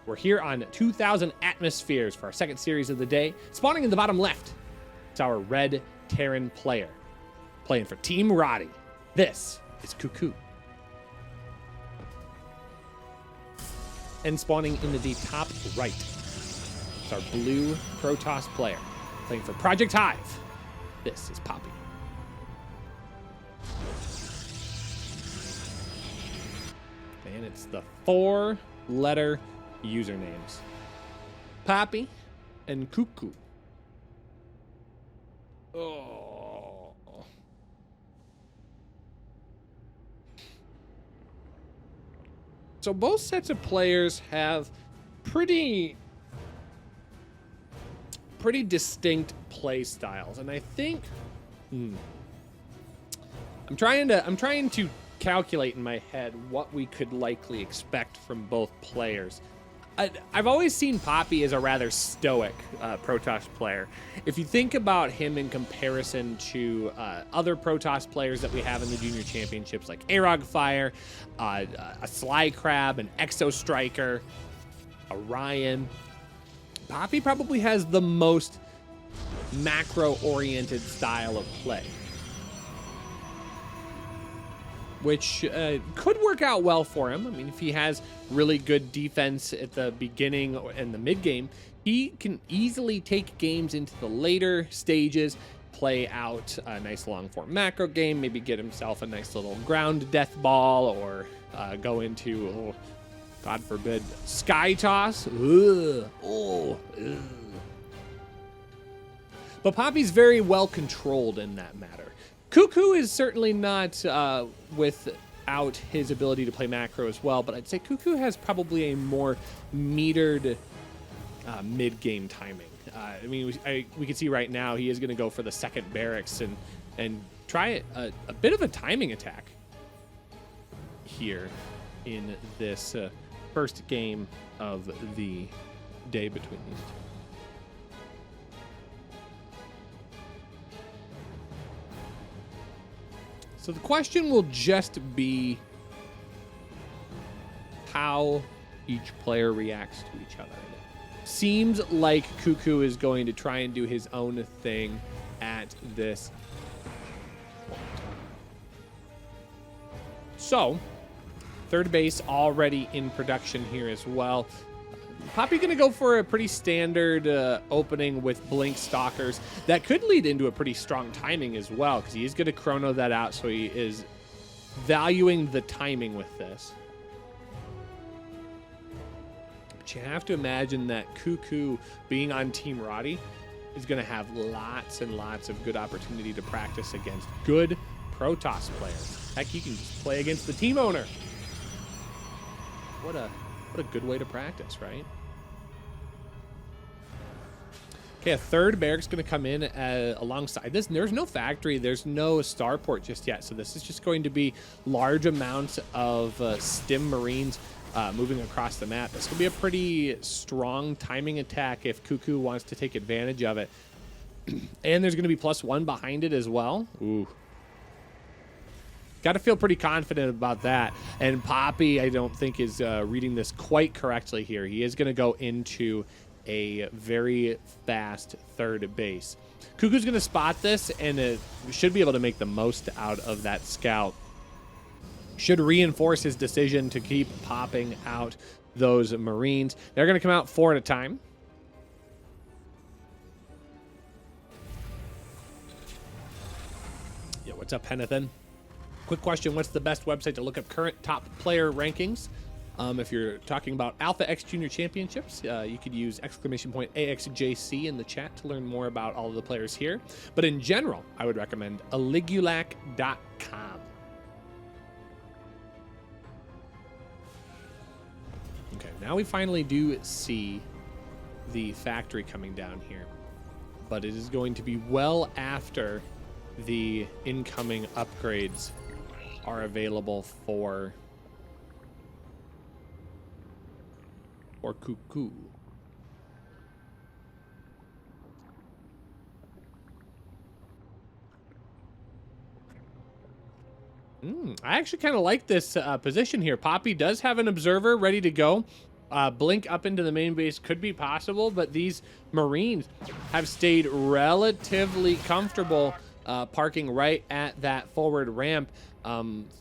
We're here on 2,000 atmospheres for our second series of the day. Spawning in the bottom left, it's our red Terran player. Playing for Team Roddy. This is CuKu. And spawning in the top right, it's our blue Protoss player. Playing for Project Hive. This is PAPI. And it's the 4-letter usernames. PAPI and CuKu. Oh. So both sets of players have pretty distinct play styles, and I think I'm trying to calculate in my head what we could likely expect from both players. I've always seen PAPI as a rather stoic Protoss player. If you think about him in comparison to other Protoss players that we have in the Junior Championships, like Arog Fire, a Sly Crab, an Exo Striker, Orion, PAPI probably has the most macro-oriented style of play, which could work out well for him. I mean, if he has really good defense at the beginning and the mid game, he can easily take games into the later stages, play out a nice long form macro game, maybe get himself a nice little ground death ball, or go into, oh, God forbid, Sky Toss. Ugh. Oh. Ugh. But PAPI's very well controlled in that matter. CuKu is certainly not without his ability to play macro as well, but I'd say CuKu has probably a more metered mid-game timing. I mean, we can see right now he is going to go for the second barracks and try a bit of a timing attack here in this first game of the day between these two. So the question will just be how each player reacts to each other. Seems like CuKu is going to try and do his own thing at this point. So, third base already in production here as well. PAPI going to go for a pretty standard opening with Blink Stalkers. That could lead into a pretty strong timing as well, because he is going to chrono that out, so he is valuing the timing with this. But you have to imagine that CuKu, being on Team Roddy, is going to have lots and lots of good opportunity to practice against good Protoss players. Heck, you can just play against the team owner. What a good way to practice, right? Okay, a third barrack's going to come in alongside this. There's no factory, there's no starport just yet, so this is just going to be large amounts of stim marines moving across the map. This could be a pretty strong timing attack if CuKu wants to take advantage of it. And there's going to be +1 behind it as well. Ooh. Got to feel pretty confident about that. And PAPI, I don't think, is reading this quite correctly here. He is going to go into a very fast third base. CuKu's going to spot this and should be able to make the most out of that scout. Should reinforce his decision to keep popping out those Marines. They're going to come out 4 at a time. Yeah, what's up, Penathan? Quick question, what's the best website to look up current top player rankings? If you're talking about Alpha X Junior Championships, you could use !AXJC in the chat to learn more about all of the players here. But in general, I would recommend aligulac.com. Okay, now we finally do see the factory coming down here. But it is going to be well after the incoming upgrades are available for CuKu. I actually kind of like this position here. PAPI does have an observer ready to go. Blink up into the main base could be possible, but these Marines have stayed relatively comfortable parking right at that forward ramp,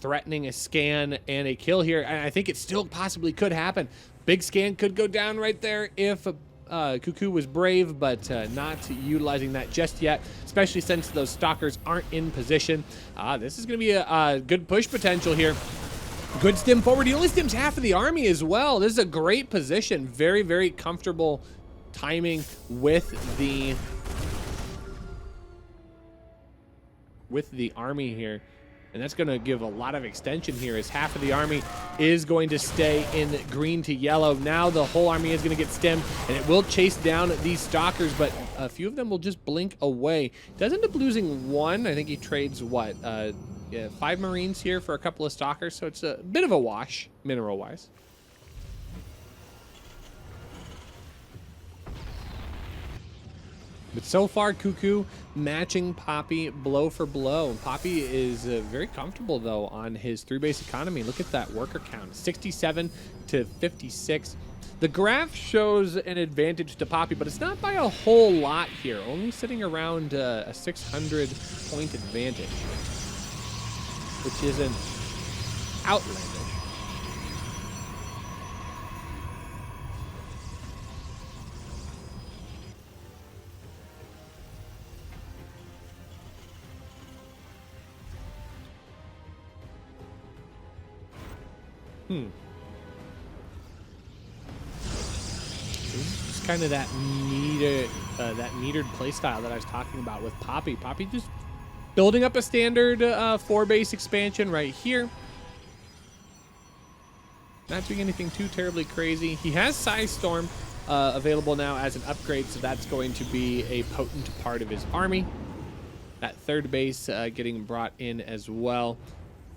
threatening a scan and a kill here. And I think it still possibly could happen. Big scan could go down right there if CuKu was brave, but not utilizing that just yet, especially since those stalkers aren't in position. This is going to be a good push potential here. Good stim forward. He only stims half of the army as well. This is a great position. Very, very comfortable timing with the army here. And that's going to give a lot of extension here, as half of the army is going to stay in green to yellow. Now the whole army is going to get stemmed, and it will chase down these stalkers, but a few of them will just blink away. Does end up losing one. I think he trades, what, 5 Marines here for a couple of stalkers, so it's a bit of a wash, mineral-wise. But so far, CuKu matching PAPI blow for blow. PAPI is very comfortable, though, on his 3-base economy. Look at that worker count, 67 to 56. The graph shows an advantage to PAPI, but it's not by a whole lot here. Only sitting around a 600-point advantage, which isn't outlandish. It's kind of that metered playstyle that I was talking about with PAPI. PAPI just building up a standard 4-base expansion right here. Not doing anything too terribly crazy. He has Size Storm available now as an upgrade, so that's going to be a potent part of his army. That 3rd base getting brought in as well.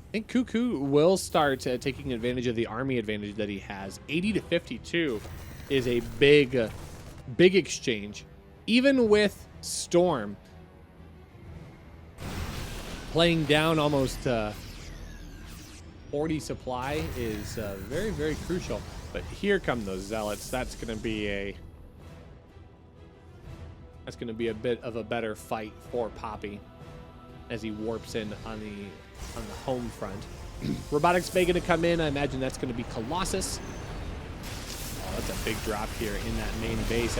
I think CuKu will start taking advantage of the army advantage that he has. 80 to 52 is a big exchange. Even with Storm playing down almost 40 supply is very, very crucial. But here come those zealots. That's going to be a bit of a better fight for PAPI as he warps in on the home front. Robotics Bay going to come in. I imagine that's going to be Colossus. Oh, that's a big drop here in that main base.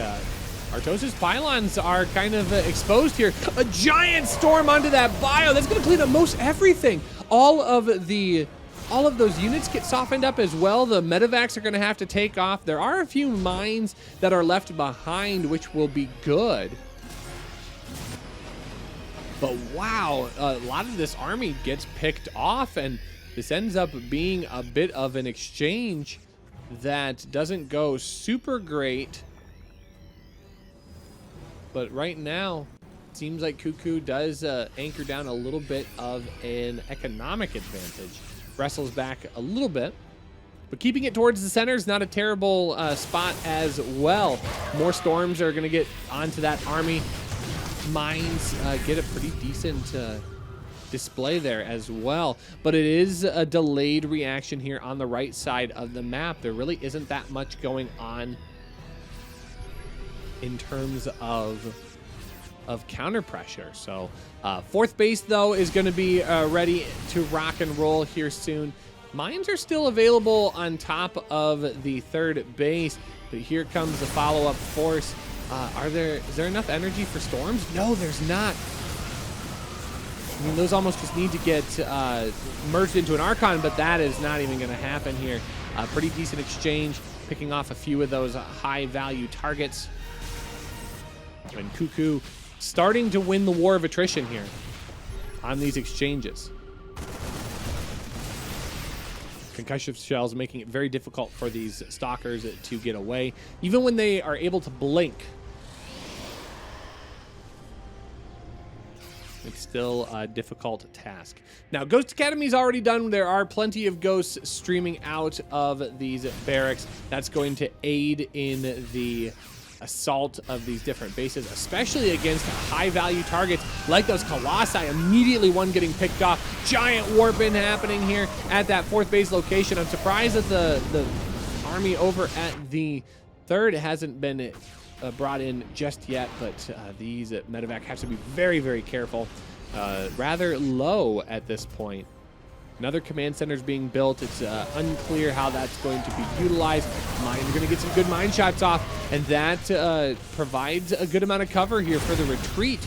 Artosis pylons are kind of exposed here. A giant storm onto that bio. That's going to clean up most everything. All of those units get softened up as well. The medevacs are going to have to take off. There are a few mines that are left behind, which will be good. But wow, a lot of this army gets picked off, and this ends up being a bit of an exchange that doesn't go super great. But right now, it seems like CuKu does anchor down a little bit of an economic advantage. Wrestles back a little bit, but keeping it towards the center is not a terrible spot as well. More storms are going to get onto that army. Mines get a pretty decent display there as well, but it is a delayed reaction here on the right side of the map. There really isn't that much going on in terms of counter pressure. So 4th base though is going to be ready to rock and roll here soon. Mines are still available on top of the 3rd base, but here comes the follow-up force. Is there enough energy for storms? No, there's not. I mean, those almost just need to get merged into an Archon, but that is not even going to happen here. Pretty decent exchange, picking off a few of those high-value targets. And CuKu starting to win the war of attrition here on these exchanges. Concussion shells making it very difficult for these stalkers to get away. Even when they are able to blink, it's still a difficult task. Now, Ghost Academy is already done. There are plenty of ghosts streaming out of these barracks. That's going to aid in the assault of these different bases, especially against high-value targets like those Colossi. Immediately one getting picked off. Giant warp in happening here at that 4th base location. I'm surprised that the army over at the third hasn't been brought in just yet, but these medevac have to be very, very careful. Rather low at this point. Another command center is being built. It's unclear how that's going to be utilized. Mines are going to get some good mine shots off, and that provides a good amount of cover here for the retreat.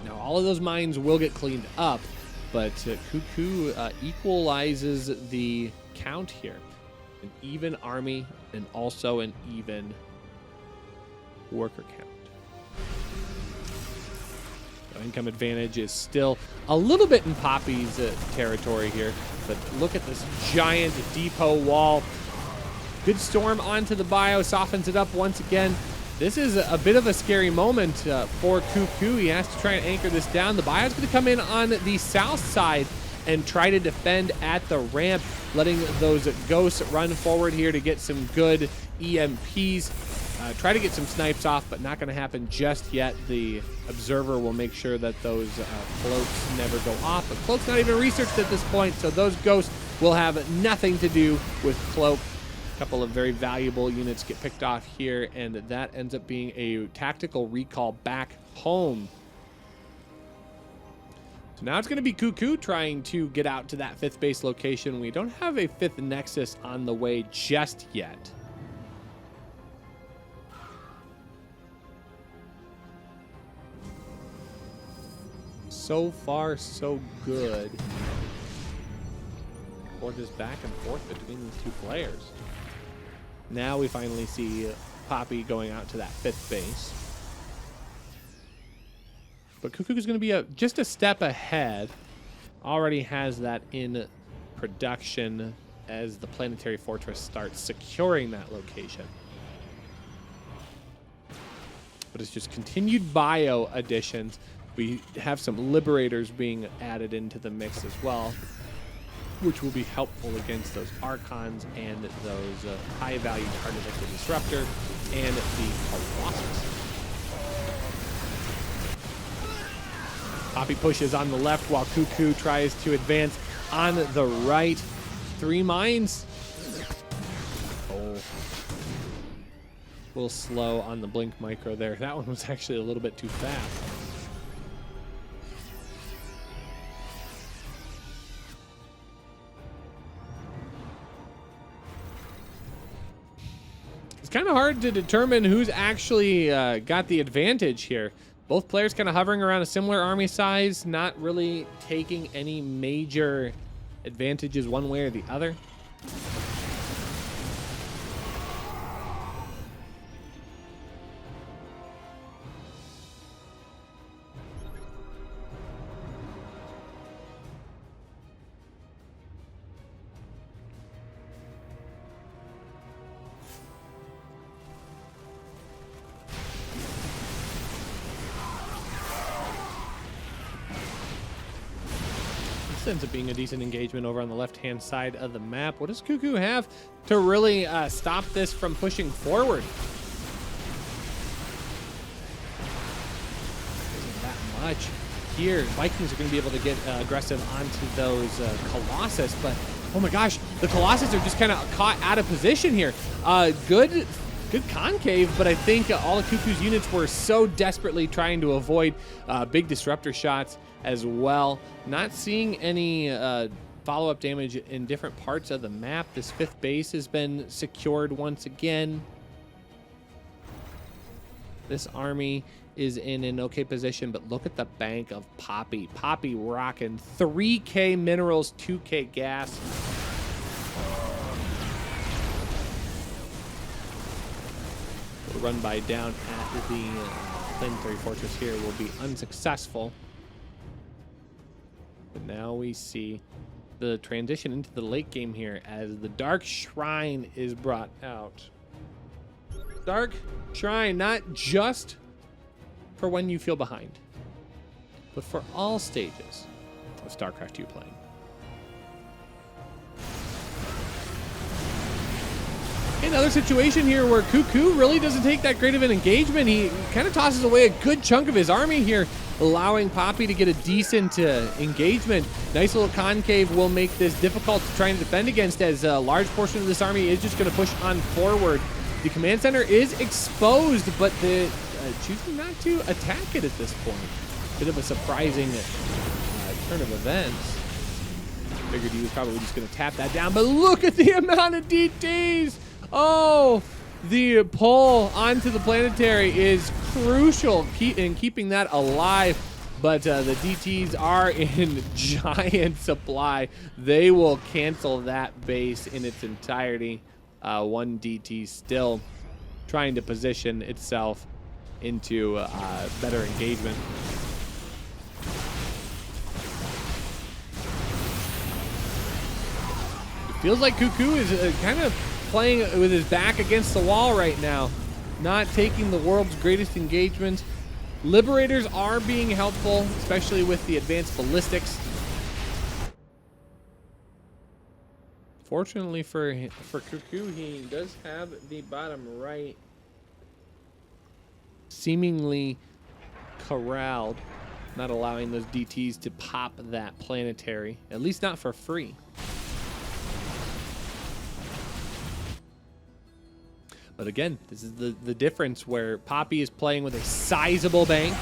Now, all of those mines will get cleaned up, but CuKu equalizes the count here. An even army and also an even worker count. The income advantage is still a little bit in PAPI's territory here, but look at this giant depot wall. Good storm onto the bio, softens it up once again. This is a bit of a scary moment for CuKu. He has to try and anchor this down. The bio's going to come in on the south side and try to defend at the ramp, letting those ghosts run forward here to get some good EMPs. Try to get some snipes off, but not going to happen just yet. The observer will make sure that those cloaks never go off. But cloak's not even researched at this point, so those ghosts will have nothing to do with cloak. A couple of very valuable units get picked off here, and that ends up being a tactical recall back home. So now it's going to be CuKu trying to get out to that 5th base location. We don't have a 5th nexus on the way just yet. So far, so good. Or just back and forth between these two players. Now we finally see PAPI going out to that 5th base. But CuKu is going to be just a step ahead. Already has that in production as the planetary fortress starts securing that location. But it's just continued bio additions. We have some liberators being added into the mix as well, which will be helpful against those archons and those high-value targets like the disruptor and the colossus. PAPI pushes on the left while CuKu tries to advance on the right. 3 mines. Oh. A little slow on the blink micro there. That one was actually a little bit too fast. It's kind of hard to determine who's actually got the advantage here. Both players kind of hovering around a similar army size, not really taking any major advantages one way or the other. This ends up being a decent engagement over on the left-hand side of the map. What does CuKu have to really stop this from pushing forward? Isn't that much here. Vikings are going to be able to get aggressive onto those Colossus, but oh my gosh, the Colossus are just kind of caught out of position here. Good concave, but I think all of CuKu's units were so desperately trying to avoid big disruptor shots as well. Not seeing any follow-up damage in different parts of the map. This 5th base has been secured once again. This army is in an okay position, but look at the bank of PAPI. PAPI rocking 3K minerals, 2K gas. Run by down at the planetary fortress here will be unsuccessful. But now we see the transition into the late game here as the Dark Shrine is brought out. Dark Shrine, not just for when you feel behind, but for all stages of StarCraft II playing. Another situation here where CuKu really doesn't take that great of an engagement. He kind of tosses away a good chunk of his army here. allowing PAPI to get a decent engagement. Nice little concave will make this difficult to try and defend against, as a large portion of this army is just going to push on forward. The command center is exposed, but the choosing not to attack it at this point. Bit of a surprising turn of events. Figured he was probably just going to tap that down, but look at the amount of DTs. Oh, the pull onto the planetary is crucial in keeping that alive, but the DTs are in giant supply. They will cancel that base in its entirety. One DT still trying to position itself into better engagement. It feels like CuKu is kind of playing with his back against the wall right now, not taking the world's greatest engagement. Liberators are being helpful, especially with the advanced ballistics. Fortunately for CuKu, he does have the bottom right seemingly corralled, not allowing those DTs to pop that planetary, at least not for free. But again, this is the difference where PAPI is playing with a sizable bank,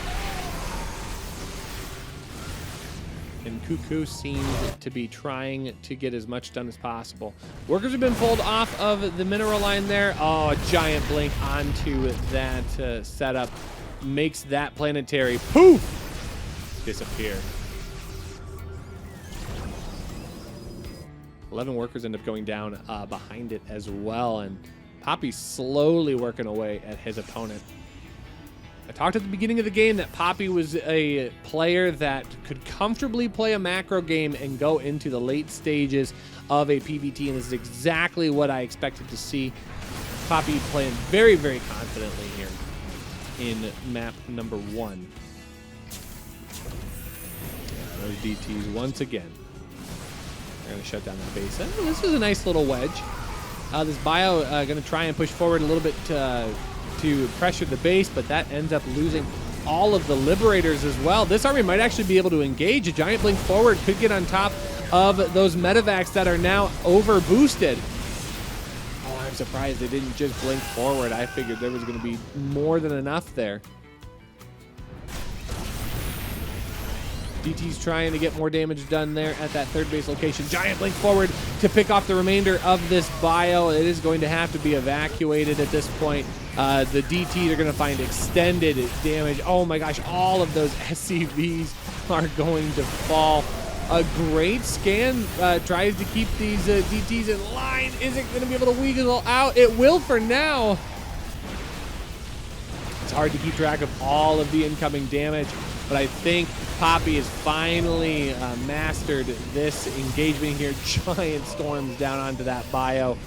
and CuKu seems to be trying to get as much done as possible. Workers have been pulled off of the mineral line there. Oh, a giant blink onto that setup makes that planetary poof disappear. 11 workers end up going down behind it as well, and PAPI slowly working away at his opponent. I talked at the beginning of the game that PAPI was a player that could comfortably play a macro game and go into the late stages of a PvT, and this is exactly what I expected to see. PAPI playing very, very confidently here in map number 1. Those DTs once again. They're going to shut down that base. This is a nice little wedge. This bio going to try and push forward a little bit to pressure the base, but that ends up losing all of the liberators as well. This army might actually be able to engage. A giant blink forward could get on top of those medevacs that are now over boosted. Oh, I'm surprised they didn't just blink forward. I figured there was going to be more than enough there. DT's trying to get more damage done there at that third base location. Giant blink forward to pick off the remainder of this bio. It is going to have to be evacuated at this point. The DTs are going to find extended damage. Oh my gosh, all of those SCVs are going to fall. A great scan tries to keep these DTs in line. Is it going to be able to weasel out? It will for now. It's hard to keep track of all of the incoming damage, but I think PAPI has finally mastered this engagement here. Giant storms down onto that bio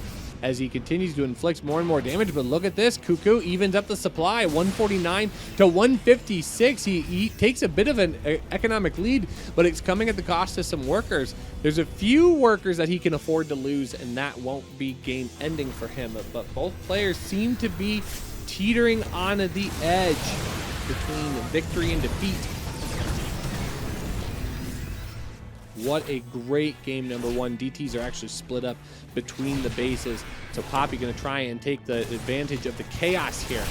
as he continues to inflict more and more damage. But look at this, CuKu evens up the supply, 149 to 156. He takes a bit of an economic lead, but it's coming at the cost of some workers. There's a few workers that he can afford to lose, and that won't be game ending for him. But both players seem to be teetering on the edge between victory and defeat. What a great game number 1. DTs are actually split up between the bases. So PAPI going to try and take the advantage of the chaos here.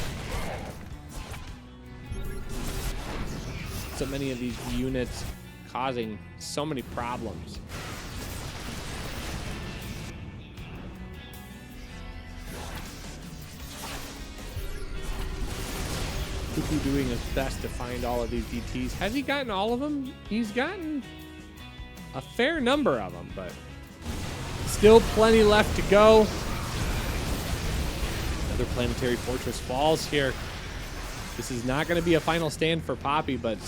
So many of these units causing so many problems. CuKu doing his best to find all of these DTs. Has he gotten all of them? He's gotten a fair number of them, but still plenty left to go. Another planetary fortress falls here. This is not going to be a final stand for PAPI, but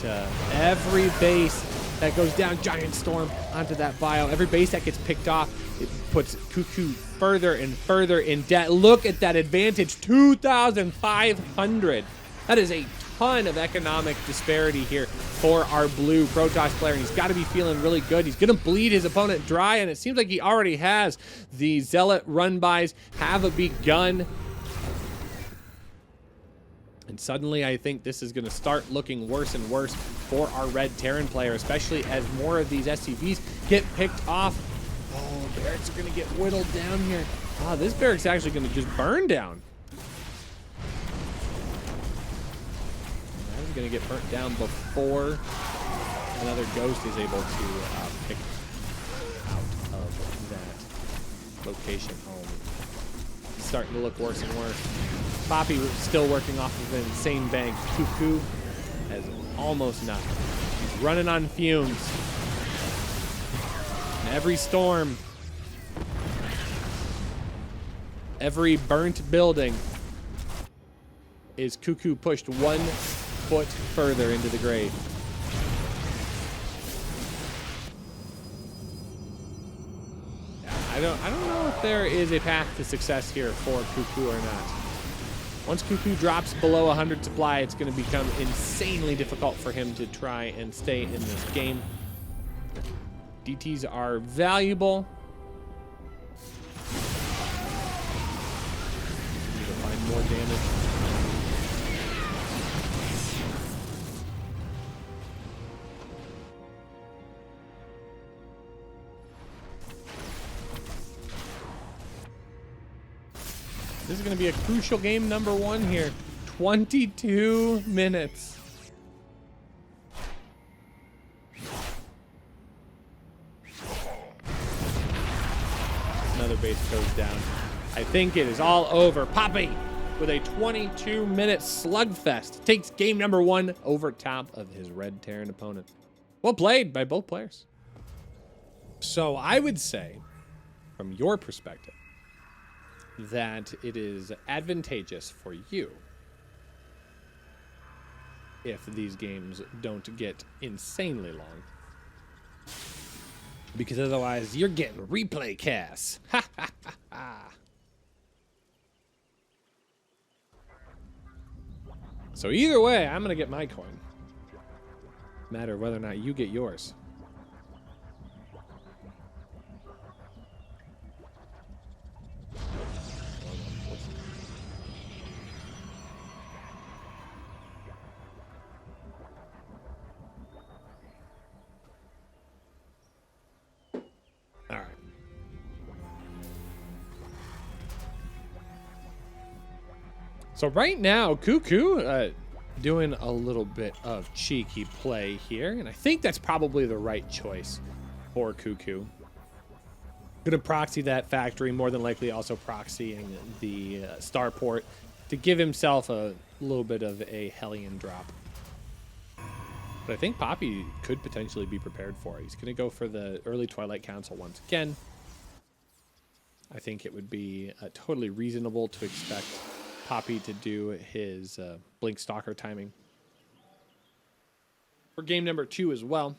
every base that goes down, giant storm onto that bio, every base that gets picked off, it puts CuKu further and further in debt. Look at that advantage, 2,500. That is a ton of economic disparity here for our blue Protoss player. He's got to be feeling really good. He's going to bleed his opponent dry, and it seems like he already has. The Zealot run-bys have begun. And suddenly I think this is going to start looking worse and worse for our red Terran player, especially as more of these SCVs get picked off. Oh, barracks are going to get whittled down here. Ah, this barrack's actually going to just burn down. That is going to get burnt down before another ghost is able to pick out of that location home. It's starting to look worse and worse. PAPI still working off of an insane bank. CuKu has almost nothing. He's running on fumes. And every storm, every burnt building is CuKu pushed 1 foot further into the grave. I don't know if there is a path to success here for CuKu or not. Once CuKu drops below 100 supply, it's going to become insanely difficult for him to try and stay in this game. DTs are valuable. Need to find more damage. This is going to be a crucial game number 1 here. 22 minutes. Another base goes down. I think it is all over. PAPI with a 22-minute slugfest takes game number 1 over top of his red Terran opponent. Well played by both players. So I would say, from your perspective, that it is advantageous for you if these games don't get insanely long, because otherwise you're getting replay casts. Ha ha ha ha. So either way, I'm gonna get my coin. Matter whether or not you get yours. So right now, CuKu doing a little bit of cheeky play here, and I think that's probably the right choice for CuKu. Gonna proxy that factory, more than likely also proxying the starport to give himself a little bit of a Hellion drop. But I think PAPI could potentially be prepared for it. He's gonna go for the early Twilight Council once again. I think it would be totally reasonable to expect PAPI to do his Blink Stalker timing for game number 2 as well.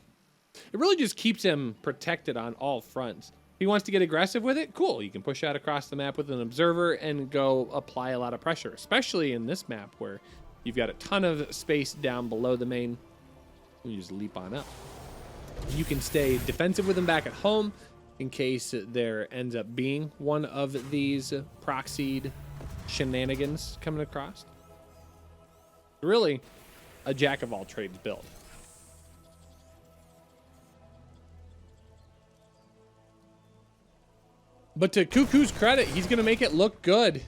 It really just keeps him protected on all fronts. If he wants to get aggressive with it, cool. You can push out across the map with an observer and go apply a lot of pressure, especially in this map where you've got a ton of space down below the main. You just leap on up. You can stay defensive with him back at home in case there ends up being one of these proxied shenanigans coming across. Really a jack of all trades build. But to CuKu's credit, he's going to make it look good.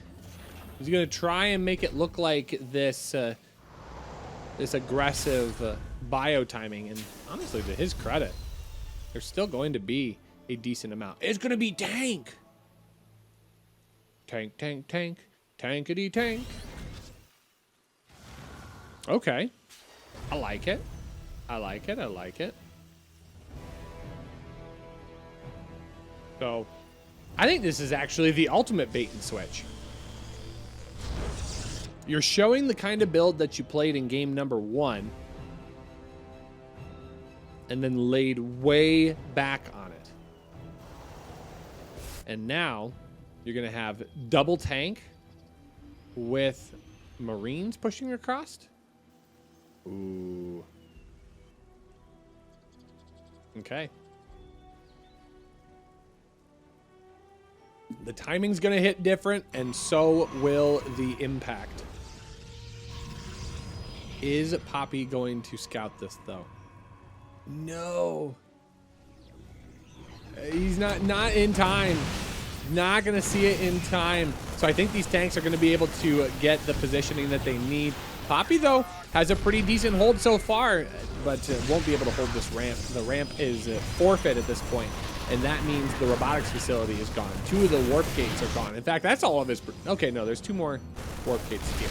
He's going to try and make it look like this this aggressive bio timing. And honestly, to his credit, there's still going to be a decent amount. It's going to be tank. Tank, tank, tank. Tankety tank. Okay. I like it. I like it. I like it. So, I think this is actually the ultimate bait and switch. You're showing the kind of build that you played in game number 1 and then laid way back on it. And now you're going to have double tank with Marines pushing across. Ooh. Okay. The timing's going to hit different, and so will the impact. Is PAPI going to scout this, though? No. He's not in time. Not going to see it in time. So I think these tanks are going to be able to get the positioning that they need. PAPI, though, has a pretty decent hold so far, but won't be able to hold this ramp. The ramp is forfeit at this point, and that means the robotics facility is gone. 2 of the warp gates are gone. In fact, that's all of his... Okay, no, there's 2 more warp gates here.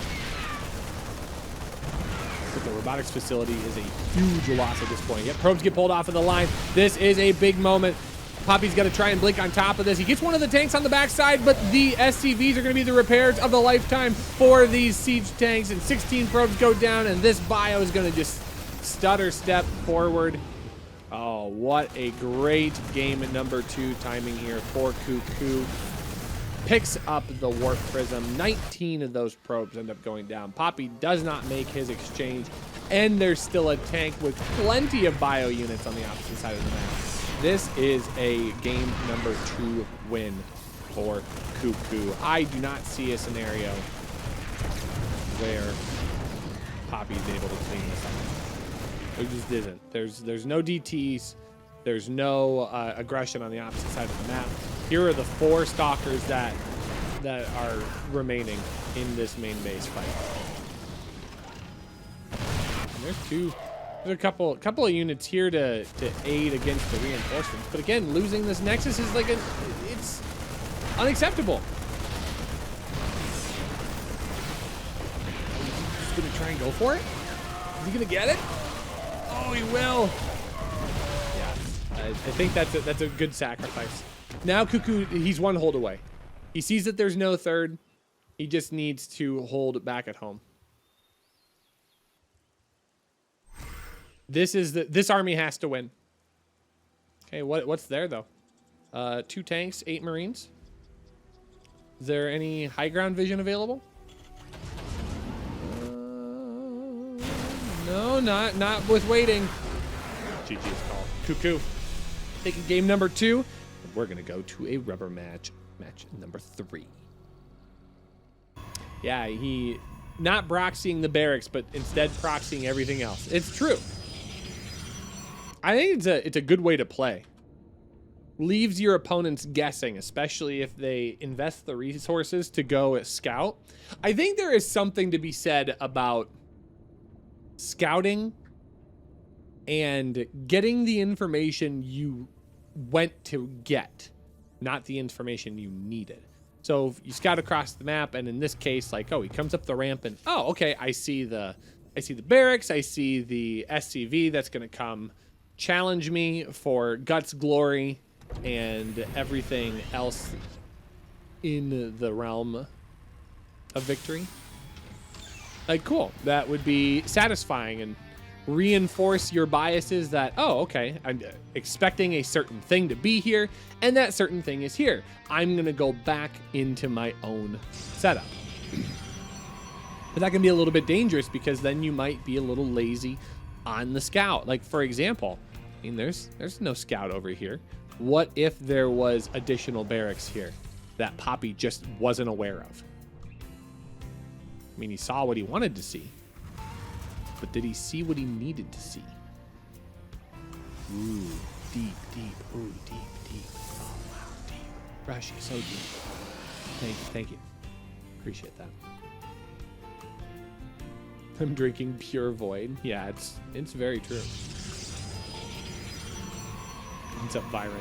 But the robotics facility is a huge loss at this point. Yep, probes get pulled off of the line. This is a big moment. PAPI's got to try and blink on top of this. He gets one of the tanks on the backside, but the SCVs are going to be the repairs of the lifetime for these siege tanks, and 16 probes go down, and this bio is going to just stutter step forward. Oh, what a great game at number 2 timing here for CuKu. Picks up the warp prism. 19 of those probes end up going down. PAPI does not make his exchange, and there's still a tank with plenty of bio units on the opposite side of the map. This is a game number 2 win for CuKu. I do not see a scenario where PAPI is able to clean this up. There just isn't. There's no DTs. There's no aggression on the opposite side of the map. Here are the 4 stalkers that are remaining in this main base fight. And there's a couple of units here to aid against the reinforcements. But again, losing this Nexus is like it's unacceptable. He's gonna try and go for it. Is he gonna get it? Oh, he will. Yeah, I think that's a good sacrifice. Now CuKu, he's 1 hold away. He sees that there's no third. He just needs to hold back at home. This army has to win. Okay, what's there though? 2 tanks, 8 Marines. Is there any high ground vision available? No, not with waiting. GG is called. CuKu taking game number 2. We're gonna go to a rubber match number 3. Yeah, he not proxying the barracks, but instead proxying everything else. It's true. I think it's a good way to play. Leaves your opponents guessing, especially if they invest the resources to go scout. I think there is something to be said about scouting and getting the information you went to get, not the information you needed. So if you scout across the map, and in this case, like, oh, he comes up the ramp, and oh, okay, I see the barracks, I see the SCV that's gonna come challenge me for guts, glory, and everything else in the realm of victory. Like, cool. That would be satisfying and reinforce your biases that, oh, okay, I'm expecting a certain thing to be here, and that certain thing is here. I'm going to go back into my own setup. But that can be a little bit dangerous because then you might be a little lazy on the scout. Like, for example, I mean, there's no scout over here. What if there was additional barracks here that PAPI just wasn't aware of? I mean, he saw what he wanted to see, but did he see what he needed to see? Ooh, deep, deep. Ooh, deep, deep. Oh, wow, deep. Rushi, so deep. Thank you. Appreciate that. I'm drinking pure void. Yeah, it's very true. What's up, Byron?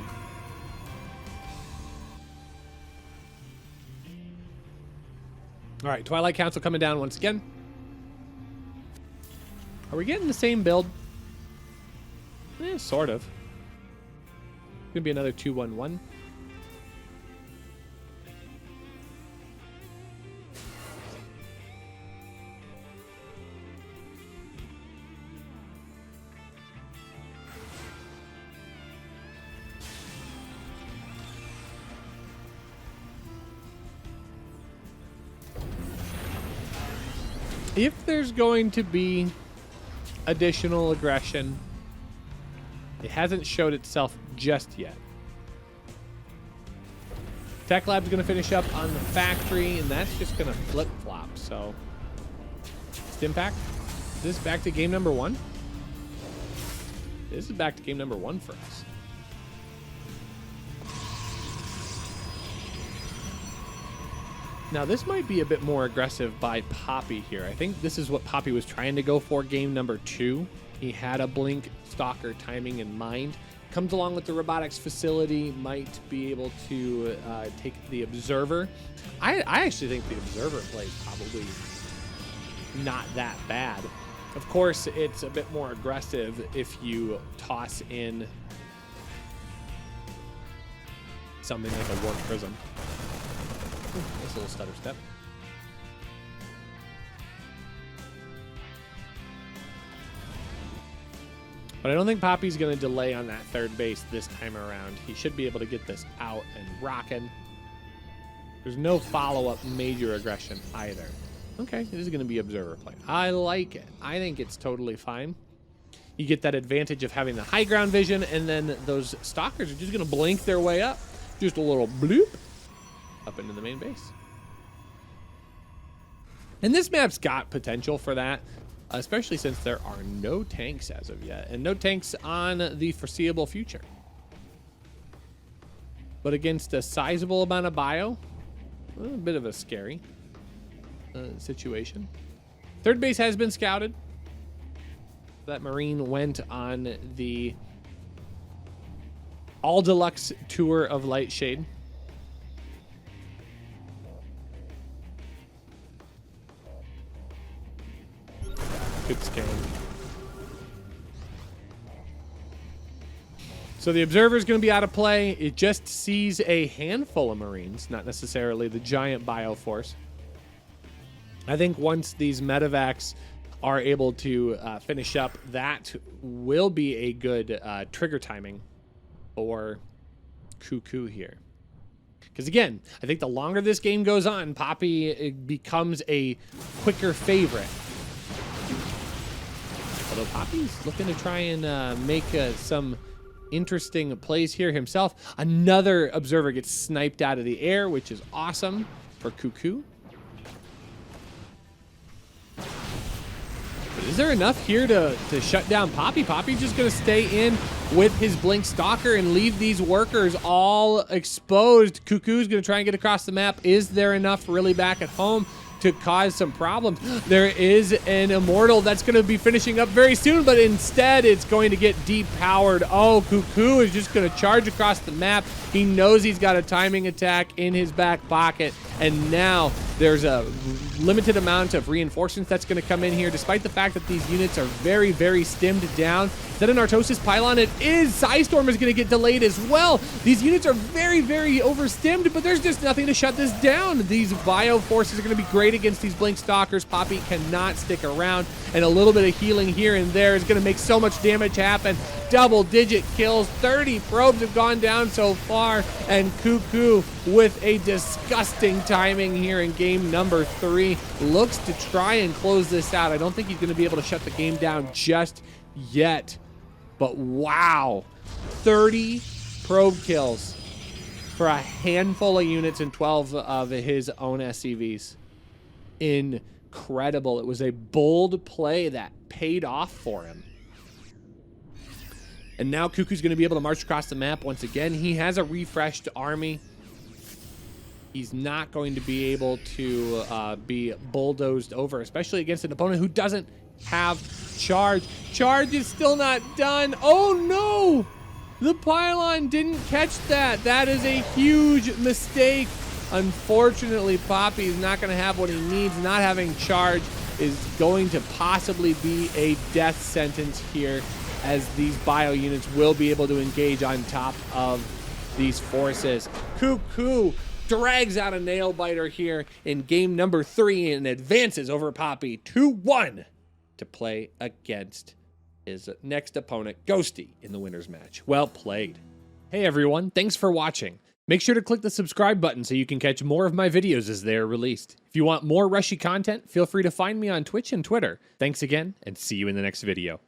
All right, Twilight Council coming down once again. Are we getting the same build? Sort of. Gonna be another 2-1-1. If there's going to be additional aggression, it hasn't showed itself just yet. Tech Lab's going to finish up on the factory, and that's just going to flip-flop. So, Stimpack, this back to game number 1? This is back to game number 1 for us. Now, this might be a bit more aggressive by PAPI here. I think this is what PAPI was trying to go for game number 2. He had a blink stalker timing in mind. Comes along with the robotics facility, might be able to take the observer. I actually think the observer play is probably not that bad. Of course, it's a bit more aggressive if you toss in something like a warp prism. Nice little stutter step. But I don't think PAPI's going to delay on that third base this time around. He should be able to get this out and rocking. There's no follow-up major aggression either. Okay, it is going to be observer play. I like it. I think it's totally fine. You get that advantage of having the high ground vision, and then those stalkers are just going to blink their way up. Just a little bloop up into the main base. And this map's got potential for that, especially since there are no tanks as of yet, and no tanks on the foreseeable future. But against a sizable amount of bio, a bit of a scary situation. Third base has been scouted. That Marine went on the all deluxe tour of Lightshade. Good scan. So the observer is going to be out of play. It just sees a handful of Marines, not necessarily the giant bioforce. I think once these medevacs are able to finish up, that will be a good trigger timing for CuKu here. Because again, I think the longer this game goes on, PAPI becomes a quicker favorite. Although PAPI's looking to try and make some interesting plays here himself. Another observer gets sniped out of the air, which is awesome for CuKu. But is there enough here to shut down PAPI? PAPI's just going to stay in with his blink stalker and leave these workers all exposed. CuKu's going to try and get across the map. Is there enough really back at home to cause some problems? There is an immortal that's going to be finishing up very soon, but instead it's going to get depowered. Oh, CuKu is just going to charge across the map. He knows he's got a timing attack in his back pocket, and now there's a limited amount of reinforcements that's going to come in here, despite the fact that these units are very, very stimmed down. Is that an Artosis pylon? It is. Psystorm is going to get delayed as well. These units are very, very overstimmed, but there's just nothing to shut this down. These bio forces are going to be great against these blink stalkers. PAPI cannot stick around, and a little bit of healing here and there is going to make so much damage happen. Double-digit kills. 30 probes have gone down so far, and CuKu with a disgusting timing here in game number 3 looks to try and close this out. I don't think he's going to be able to shut the game down just yet, but wow, 30 probe kills for a handful of units and 12 of his own SCVs. Incredible. It was a bold play that paid off for him. And now CuKu's going to be able to march across the map once again. He has a refreshed army. He's not going to be able to be bulldozed over, especially against an opponent who doesn't have charge. Charge is still not done. Oh no! The pylon didn't catch that. That is a huge mistake. Unfortunately, PAPI is not going to have what he needs. Not having charge is going to possibly be a death sentence here, as these bio units will be able to engage on top of these forces. CuKu drags out a nail biter here in game number 3 and advances over PAPI 2-1 to play against his next opponent, Ghosty, in the winner's match. Well played. Hey everyone, thanks for watching. Make sure to click the subscribe button so you can catch more of my videos as they are released. If you want more Rushi content, feel free to find me on Twitch and Twitter. Thanks again, and see you in the next video.